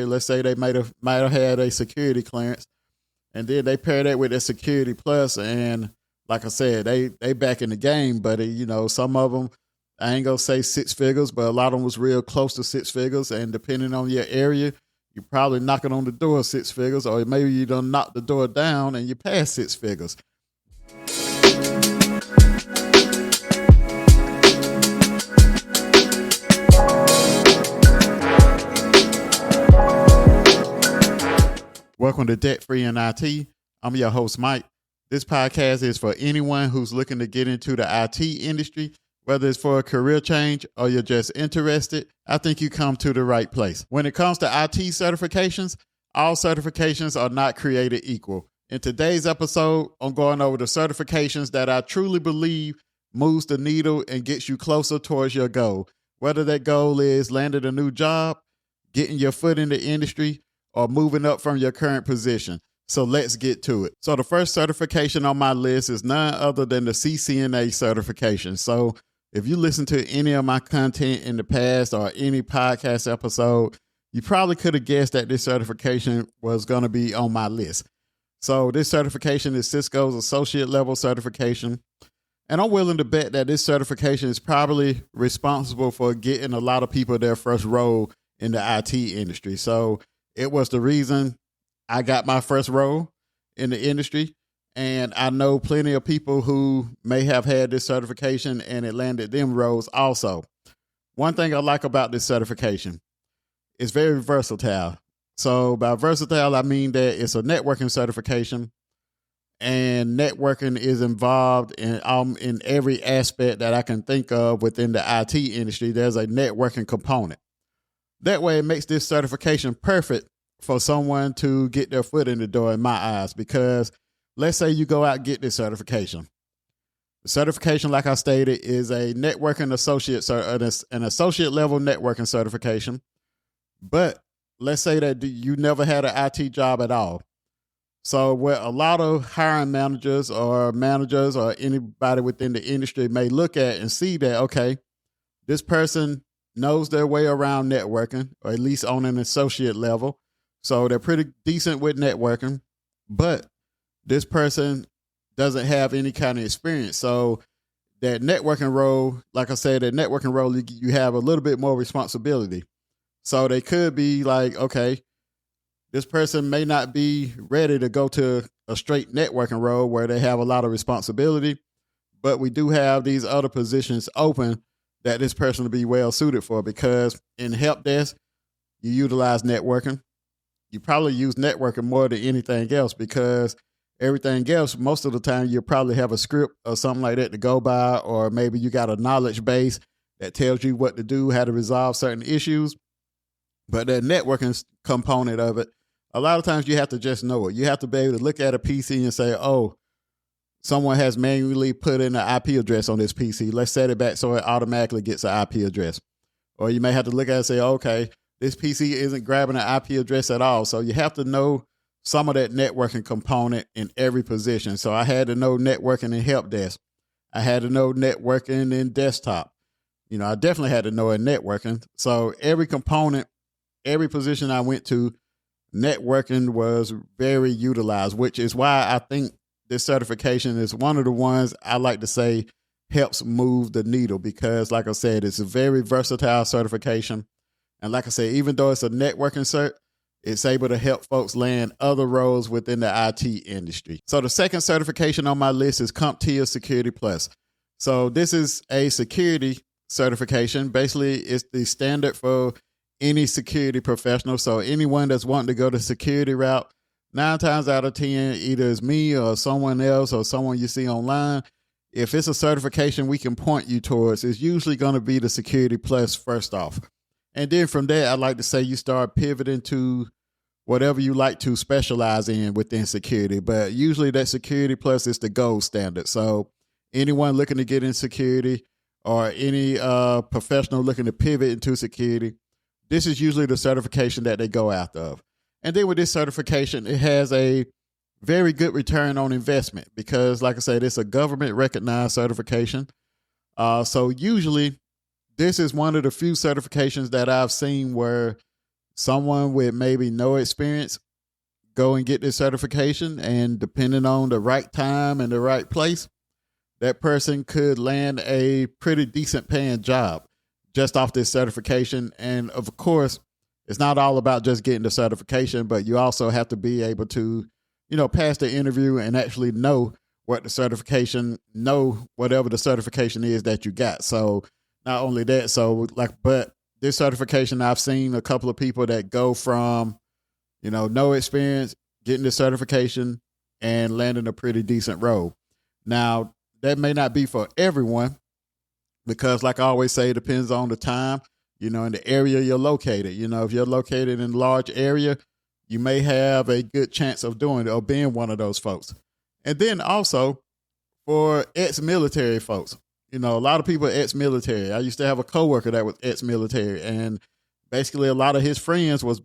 let's say they might have had a security clearance, and then they pair that with a security plus, and like I said, they back in the game, but some of them, I ain't gonna say six figures, but a lot of them was real close to six figures, and depending on your area, you're probably knocking on the door of six figures, or maybe you done knock the door down and you pass six figures. Welcome to DebtFreeinIT. I'm your host, Mike. This podcast is for anyone who's looking to get into the IT industry, whether it's for a career change or you're just interested. I think you come to the right place. When it comes to IT certifications, all certifications are not created equal. In today's episode, I'm going over the certifications that I truly believe moves the needle and gets you closer towards your goal. Whether that goal is landing a new job, getting your foot in the industry, or moving up from your current position. So let's get to it. So the first certification on my list is none other than the CCNA certification. So if you listen to any of my content in the past or any podcast episode, you probably could have guessed that this certification was going to be on my list. So this certification is Cisco's associate level certification. And I'm willing to bet that this certification is probably responsible for getting a lot of people their first role in the IT industry. So it was the reason I got my first role in the industry. And I know plenty of people who may have had this certification and it landed them roles also. One thing I like about this certification, it's very versatile. So by versatile, I mean that it's a networking certification, and networking is involved in every aspect that I can think of within the IT industry. There's a networking component. That way, it makes this certification perfect for someone to get their foot in the door in my eyes, because let's say you go out and get this certification. The certification, like I stated, is a networking associate, an associate level networking certification. But let's say that you never had an IT job at all. So what a lot of hiring managers or anybody within the industry may look at and see that, okay, this person knows their way around networking, or at least on an associate level. So they're pretty decent with networking, but this person doesn't have any kind of experience. So that networking role, like I said, you have a little bit more responsibility. So they could be like, okay, this person may not be ready to go to a straight networking role where they have a lot of responsibility, but we do have these other positions open that this person will be well suited for, because in help desk, you utilize networking. You probably use networking more than anything else, because everything else, most of the time, you'll probably have a script or something like that to go by, or maybe you got a knowledge base that tells you what to do, how to resolve certain issues. But that networking component of it, a lot of times you have to just know it. You have to be able to look at a PC and say, oh, someone has manually put in an IP address on this PC. Let's set it back so it automatically gets an IP address. Or you may have to look at it and say, okay, this PC isn't grabbing an IP address at all. So you have to know some of that networking component in every position. So I had to know networking in help desk. I had to know networking in desktop. I definitely had to know in networking. So every component, every position I went to, networking was very utilized, which is why I think this certification is one of the ones I like to say helps move the needle, because like I said, it's a very versatile certification. And like I said, even though it's a networking cert, it's able to help folks land other roles within the IT industry. So the second certification on my list is CompTIA Security Plus. So this is a security certification. Basically, it's the standard for any security professional. So anyone that's wanting to go the security route, 9 times out of 10, either it's me or someone else or someone you see online. If it's a certification we can point you towards, it's usually going to be the Security Plus first off. And then from there, I'd like to say you start pivoting to whatever you like to specialize in within security. But usually that Security Plus is the gold standard. So anyone looking to get in security, or any professional looking to pivot into security, this is usually the certification that they go after. And then with this certification, it has a very good return on investment, because like I said, it's a government recognized certification. So usually this is one of the few certifications that I've seen where someone with maybe no experience go and get this certification, and depending on the right time and the right place, that person could land a pretty decent paying job just off this certification. And of course, it's not all about just getting the certification, but you also have to be able to, pass the interview and actually know what the certification, know whatever the certification is that you got. So not only that, but this certification, I've seen a couple of people that go from, no experience, getting the certification and landing a pretty decent role. Now, that may not be for everyone because, like I always say, it depends on the time, and the area you're located. If you're located in a large area, you may have a good chance of doing it or being one of those folks. And then also for ex-military folks, a lot of people are ex-military. I used to have a coworker that was ex-military, and basically a lot of his friends was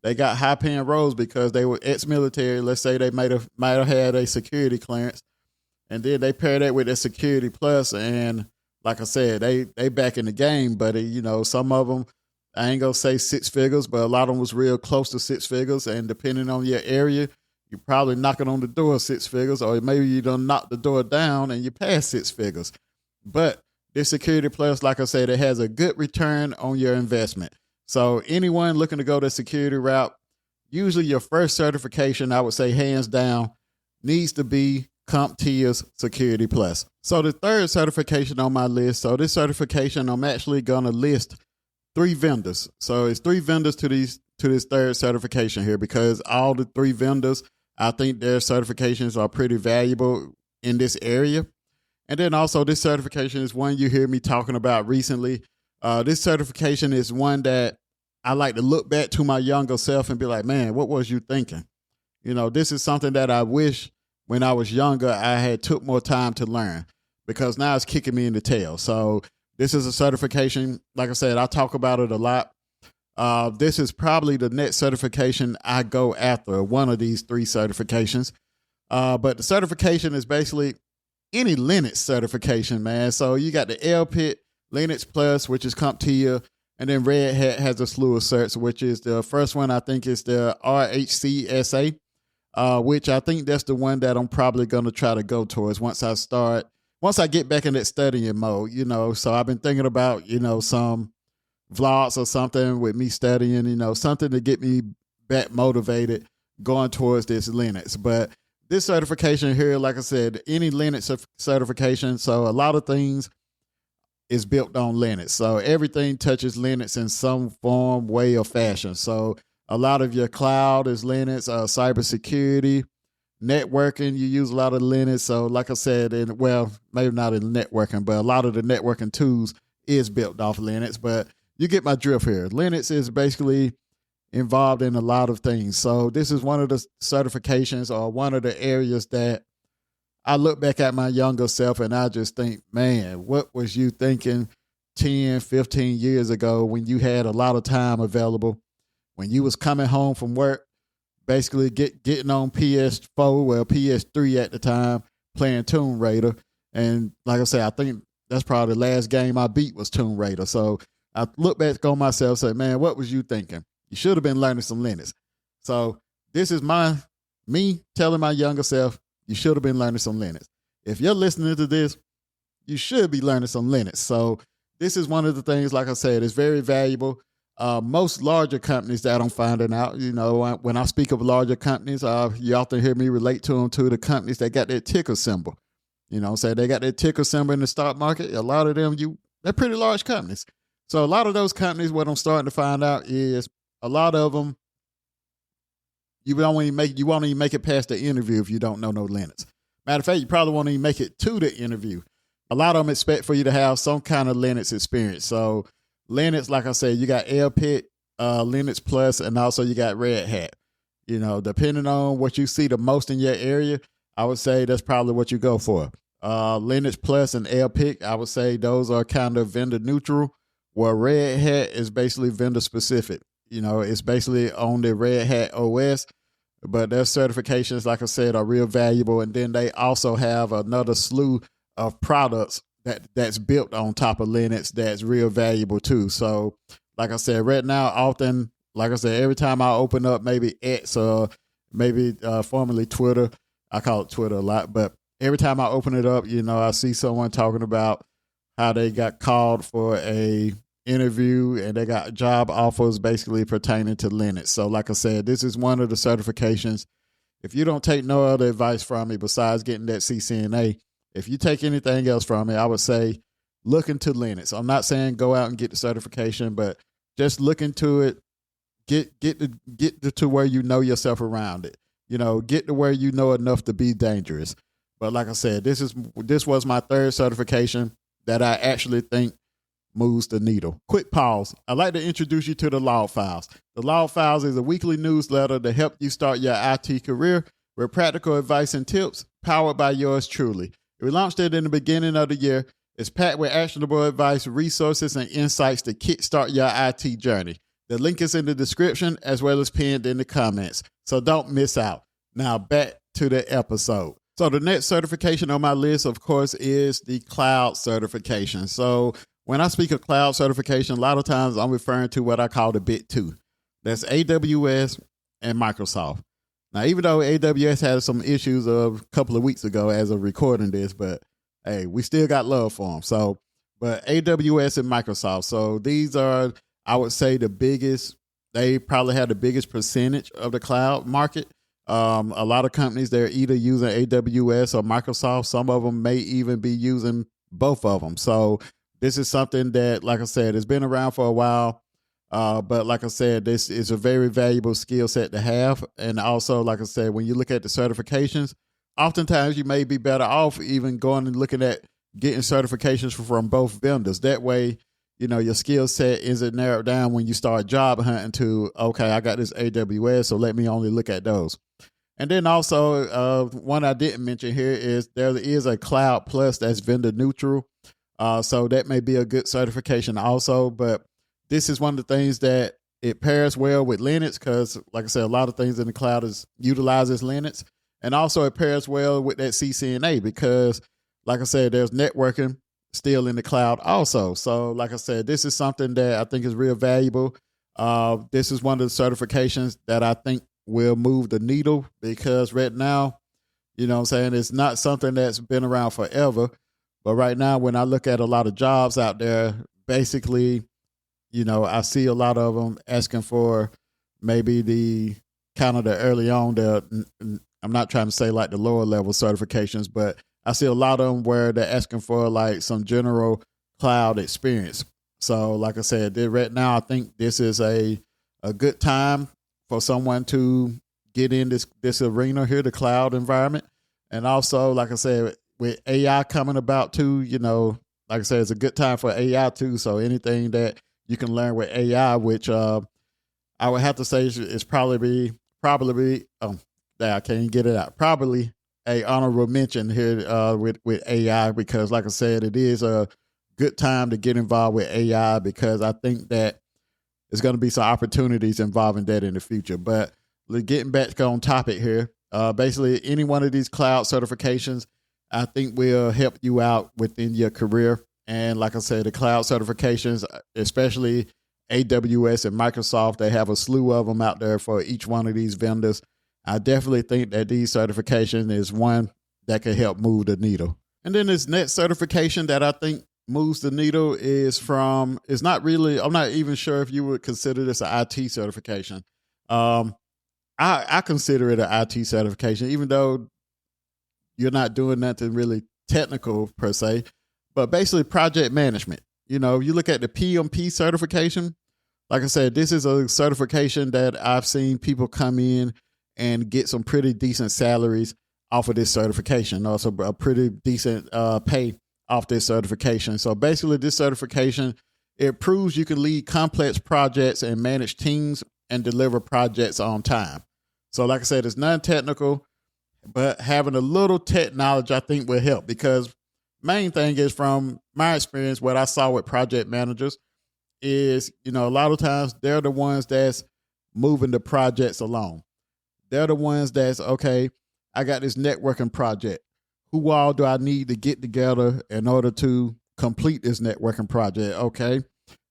they got high paying roles because they were ex-military. Let's say they might have had a security clearance, and then they pair that with a security plus, and like I said, they back in the game. But some of them, I ain't gonna say six figures, but a lot of them was real close to six figures. And depending on your area, you're probably knocking on the door of six figures, or maybe you done knock the door down and you pass six figures. But this security plus, like I said, it has a good return on your investment. So anyone looking to go the security route, usually your first certification, I would say hands down, needs to be CompTIA's Security Plus. So the third certification on my list, so this certification, I'm actually going to list 3 vendors. So it's 3 vendors to this third certification here, because all the 3 vendors, I think their certifications are pretty valuable in this area. And then also this certification is one you hear me talking about recently. This certification is one that I like to look back to my younger self and be like, man, what was you thinking? This is something that I wish when I was younger I had took more time to learn, because now it's kicking me in the tail. So this is a certification. Like I said, I talk about it a lot. This is probably the next certification I go after, one of these 3 certifications. But the certification is basically any Linux certification, man. So you got the LPIC, Linux Plus, which is CompTIA, and then Red Hat has a slew of certs, which is the first one, I think, is the RHCSA, which I think that's the one that I'm probably going to try to go towards once I get back in that studying mode, So I've been thinking about, some vlogs or something with me studying, something to get me back motivated going towards this Linux. But this certification here, like I said, any Linux certification, so a lot of things is built on Linux. So everything touches Linux in some form, way, or fashion. So a lot of your cloud is Linux, cybersecurity, networking, you use a lot of Linux. So like I said, maybe not in networking, but a lot of the networking tools is built off Linux. But you get my drift here. Linux is basically involved in a lot of things. So this is one of the certifications or one of the areas that I look back at my younger self and I just think, man, what was you thinking 10, 15 years ago when you had a lot of time available, when you was coming home from work, basically getting on PS4, PS3 at the time, playing Tomb Raider. And like I said, I think that's probably the last game I beat was Tomb Raider. So I look back on myself and say, man, what was you thinking? You should have been learning some Linux. So this is me telling my younger self, you should have been learning some Linux. If you're listening to this, you should be learning some Linux. So this is one of the things, like I said, it's very valuable. Most larger companies that I'm finding out, when I speak of larger companies, you often hear me relate to them to the companies that got that ticker symbol. Say they got that ticker symbol in the stock market. A lot of them, they're pretty large companies. So a lot of those companies, what I'm starting to find out is a lot of them, you won't even make it past the interview if you don't know no Linux. Matter of fact, you probably won't even make it to the interview. A lot of them expect for you to have some kind of Linux experience. So Linux, like I said, you got LPIC, Linux Plus, and also you got Red Hat. Depending on what you see the most in your area, I would say that's probably what you go for. Linux Plus and LPIC, I would say those are kind of vendor neutral, where Red Hat is basically vendor specific. It's basically on the Red Hat OS, but their certifications, like I said, are real valuable. And then they also have another slew of products that's built on top of Linux that's real valuable too. So like I said, right now, often like I said, every time I open up maybe X or maybe formerly Twitter, I call it Twitter a lot, but every time I open it up, I see someone talking about how they got called for a interview and they got job offers basically pertaining to Linux. So like I said, this is one of the certifications. If you don't take no other advice from me besides getting that CCNA, if you take anything else from me, I would say look into Linux. I'm not saying go out and get the certification, but just look into it. Get to where you know yourself around it. Get to where you know enough to be dangerous. But like I said, this was my third certification that I actually think moves the needle. Quick pause. I'd like to introduce you to the Log Files. The Log Files is a weekly newsletter to help you start your IT career with practical advice and tips powered by yours truly. We launched it in the beginning of the year. It's packed with actionable advice, resources, and insights to kickstart your IT journey. The link is in the description as well as pinned in the comments. So don't miss out. Now back to the episode. So the next certification on my list, of course, is the cloud certification. So when I speak of cloud certification, a lot of times I'm referring to what I call the big two. That's AWS and Microsoft. Now, even though AWS had some issues a couple of weeks ago as of recording this, but hey, we still got love for them. So, but AWS and Microsoft. So these are, I would say, the biggest, they probably have the biggest percentage of the cloud market. A lot of companies, they're either using AWS or Microsoft. Some of them may even be using both of them. So this is something that, like I said, has been around for a while. But like I said, this is a very valuable skill set to have. And also, like I said, when you look at the certifications, oftentimes you may be better off even going and looking at getting certifications from both vendors. That way, your skill set isn't narrowed down when you start job hunting to, okay, I got this AWS, so let me only look at those. And then also, one I didn't mention here is there is a Cloud Plus that's vendor neutral. So that may be a good certification also. But this is one of the things that it pairs well with Linux because, like I said, a lot of things in the cloud utilizes Linux. And also it pairs well with that CCNA because, like I said, there's networking still in the cloud also. So, like I said, this is something that I think is real valuable. This is one of the certifications that I think will move the needle because right now, it's not something that's been around forever. But right now, when I look at a lot of jobs out there, basically, I see a lot of them asking for maybe the kind of the early on, I'm not trying to say like the lower level certifications, but I see a lot of them where they're asking for like some general cloud experience. So like I said, right now, I think this is a good time for someone to get in this arena here, the cloud environment. And also, like I said, with AI coming about too, like I said, it's a good time for AI too. So anything that you can learn with AI, which I would have to say is probably I can't get it out. Probably a honorable mention here with AI because, like I said, it is a good time to get involved with AI because I think that there's going to be some opportunities involving that in the future. But getting back on topic here, basically any one of these cloud certifications, I think will help you out within your career. And like I said, the cloud certifications, especially AWS and Microsoft, they have a slew of them out there for each one of these vendors. I definitely think that these certifications is one that can help move the needle. And then this next certification that I think moves the needle I'm not even sure if you would consider this an IT certification. I consider it an IT certification, even though you're not doing nothing really technical per se, but basically project management. You look at the PMP certification, like I said, this is a certification that I've seen people come in and get some pretty decent salaries off of this certification. Also a pretty decent pay off this certification. So basically this certification, it proves you can lead complex projects and manage teams and deliver projects on time. So like I said, it's non-technical, but having a little tech knowledge I think will help because main thing is from my experience, what I saw with project managers is, a lot of times they're the ones that's moving the projects along. They're the ones that's, okay, I got this networking project. Who all do I need to get together in order to complete this networking project? Okay,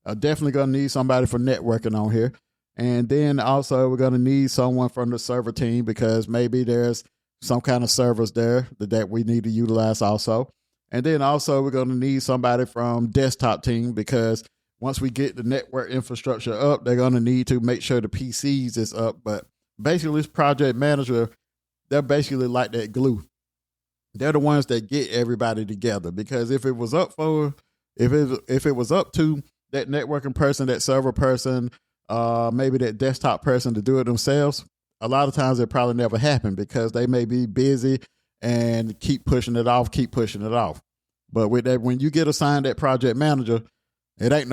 I'm definitely going to need somebody for networking on here. And then also we're going to need someone from the server team because maybe there's some kind of servers there that we need to utilize also. And then also we're going to need somebody from desktop team because once we get the network infrastructure up, they're going to need to make sure the PCs is up. But basically this project manager, they're basically like that glue. They're the ones that get everybody together because if it was up to that networking person, that server person, maybe that desktop person to do it themselves, a lot of times it probably never happened because they may be busy and keep pushing it off. But with that, when you get assigned that project manager, it ain't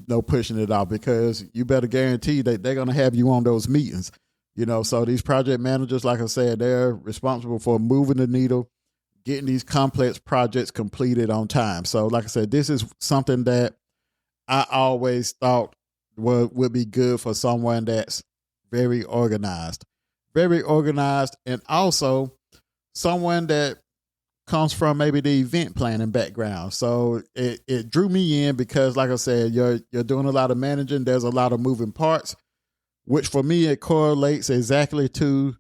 no pushing it off because you better guarantee that they're going to have you on those meetings. So these project managers, like I said, they're responsible for moving the needle, getting these complex projects completed on time. So like I said, this is something that I always thought would be good for someone that's very organized, and also someone that comes from maybe the event planning background. So it drew me in because, like I said, you're doing a lot of managing. There's a lot of moving parts, which for me, it correlates exactly to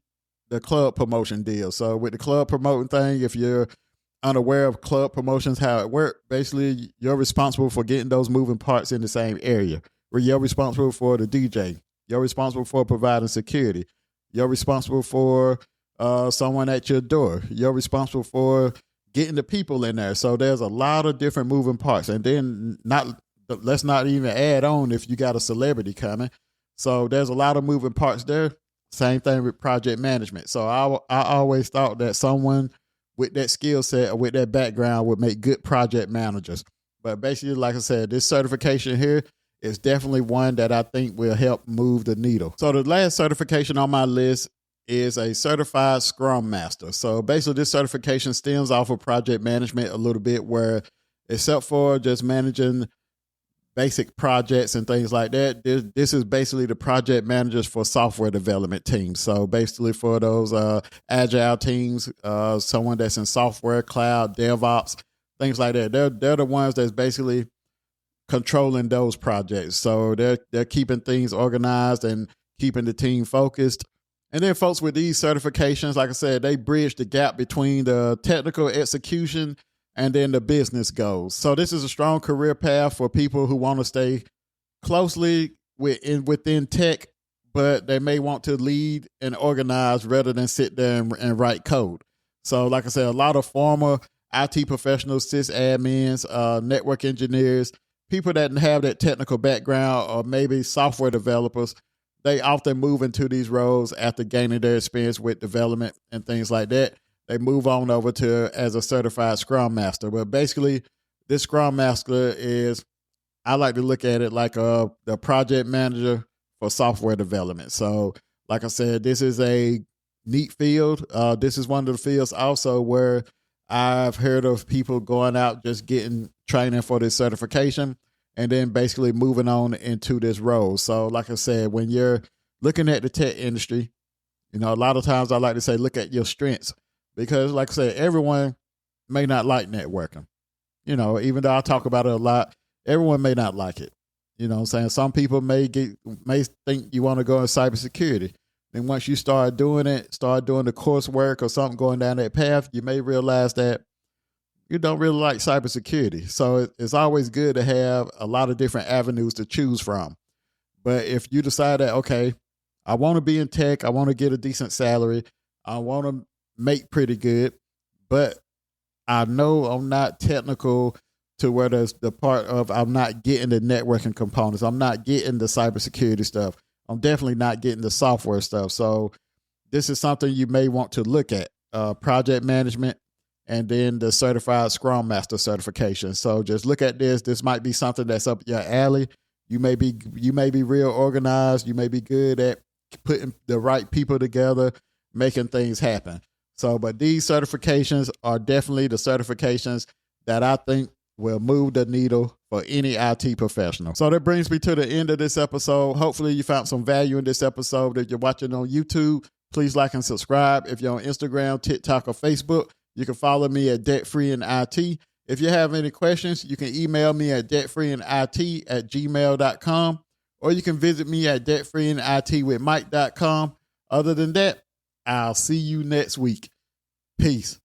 the club promotion deal. So with the club promoting thing, if you're unaware of club promotions, how it works, basically you're responsible for getting those moving parts in the same area. Where you're responsible for the DJ, you're responsible for providing security, you're responsible for someone at your door, you're responsible for getting the people in there. So there's a lot of different moving parts. And then let's not even add on if you got a celebrity coming. So there's a lot of moving parts there. Same thing with project management. So I always thought that someone with that skill set or with that background would make good project managers. But basically, like I said, this certification here is definitely one that I think will help move the needle. So the last certification on my list is a certified Scrum Master. So basically this certification stems off of project management a little bit, where except for just managing basic projects and things like that, this is basically the project managers for software development teams. So basically for those agile teams, someone that's in software, cloud, DevOps, things like that. They're the ones that's basically controlling those projects. So they're keeping things organized and keeping the team focused. And then folks with these certifications, like I said, they bridge the gap between the technical execution and then the business goals. So this is a strong career path for people who want to stay closely within tech, but they may want to lead and organize rather than sit there and write code. So like I said, a lot of former IT professionals, sysadmins, network engineers, people that have that technical background, or maybe software developers, they often move into these roles after gaining their experience with development and things like that. They move on over to as a certified Scrum Master. But basically, this Scrum Master is, I like to look at it like the project manager for software development. So like I said, this is a neat field. This is one of the fields also where I've heard of people going out just getting training for this certification and then basically moving on into this role. So like I said, when you're looking at the tech industry, a lot of times I like to say, look at your strengths, because like I said, everyone may not like networking. Even though I talk about it a lot, everyone may not like it. You know what I'm saying? Some people may think you want to go in cybersecurity. And once you start doing the coursework or something going down that path, you may realize that you don't really like cybersecurity. So it's always good to have a lot of different avenues to choose from. But if you decide that, okay, I want to be in tech, I want to get a decent salary, I want to make pretty good, but I know I'm not technical to where there's the part of I'm not getting the networking components, I'm not getting the cybersecurity stuff, I'm definitely not getting the software stuff. So this is something you may want to look at, project management, and then the certified Scrum Master certification. So just look at this. This might be something that's up your alley. You may be real organized. You may be good at putting the right people together, making things happen. So, but these certifications are definitely the certifications that I think will move the needle for any IT professional. So that brings me to the end of this episode. Hopefully you found some value in this episode. If you're watching on YouTube, please like and subscribe. If you're on Instagram, TikTok, or Facebook, you can follow me at DebtFreeinIT. If you have any questions, you can email me at DebtFreeinIT@gmail.com, or you can visit me at DebtFreeinIT with Mike.com. Other than that, I'll see you next week. Peace.